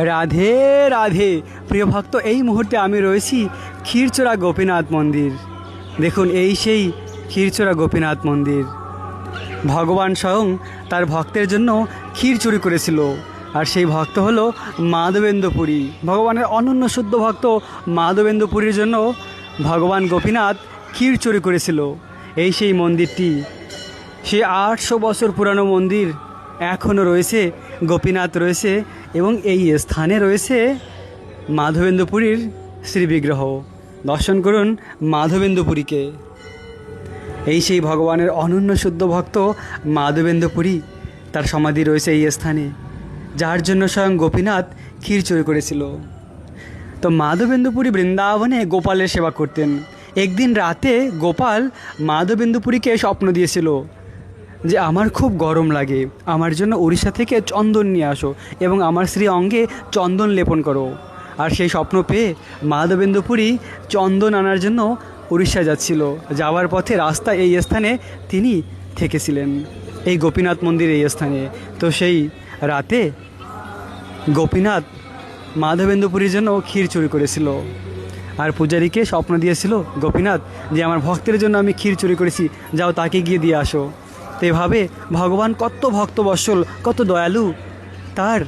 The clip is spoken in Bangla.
রাধে রাধে প্রিয় ভক্ত, এই মুহূর্তে আমি রয়েছি ক্ষীরচোরা গোপীনাথ মন্দির। দেখুন, এই সেই ক্ষীরচোরা গোপীনাথ মন্দির। ভগবান স্বয়ং তার ভক্তের জন্য ক্ষীর চুরি করেছিল, আর সেই ভক্ত হলো মাধবেন্দ্র পুরী। ভগবানের অনন্য শুদ্ধ ভক্ত মাধবেন্দ্র পুরীর জন্য ভগবান গোপীনাথ ক্ষীর চুরি করেছিল। এই সেই মন্দিরটি, সেই 800 বছর পুরানো মন্দির এখনও রয়েছে, গোপীনাথ রয়েছে, এবং এই স্থানে রয়েছে মাধবেন্দ্র পুরীর শ্রীবিগ্রহ। দর্শন করুন মাধবেন্দ্র পুরীকে। এই সেই ভগবানের অনন্য শুদ্ধ ভক্ত মাধবেন্দ্র পুরী, তার সমাধি রয়েছে এই স্থানে, যার জন্য স্বয়ং গোপীনাথ ক্ষীর চুরি করেছিল। তো মাধবেন্দ্র পুরী বৃন্দাবনে গোপালের সেবা করতেন। একদিন রাতে গোপাল মাধবেন্দ্র পুরীকে স্বপ্ন দিয়েছিল যে আমার খুব গরম লাগে, আমার জন্য উড়িষ্যা থেকে চন্দন নিয়ে আসো এবং আমার শ্রী অঙ্গে চন্দন লেপন করো। আর সেই স্বপ্ন পেয়ে মাধবেন্দ্র পুরী চন্দন আনার জন্য উড়িষ্যা যাচ্ছিল। যাওয়ার পথে রাস্তা এই স্থানে তিনি থেকেছিলেন, এই গোপীনাথ মন্দির এই স্থানে। তো সেই রাতে গোপীনাথ মাধবেন্দ্র পুরীর জন্য ক্ষীর চুরি করেছিল, আর পূজারীকে স্বপ্ন দিয়েছিল গোপীনাথ যে আমার ভক্তের জন্য আমি ক্ষীর চুরি করেছি, যাও তাকে গিয়ে দিয়ে আসো। তো এভাবে ভগবান কত ভক্তবৎসল, কত দয়ালু, তার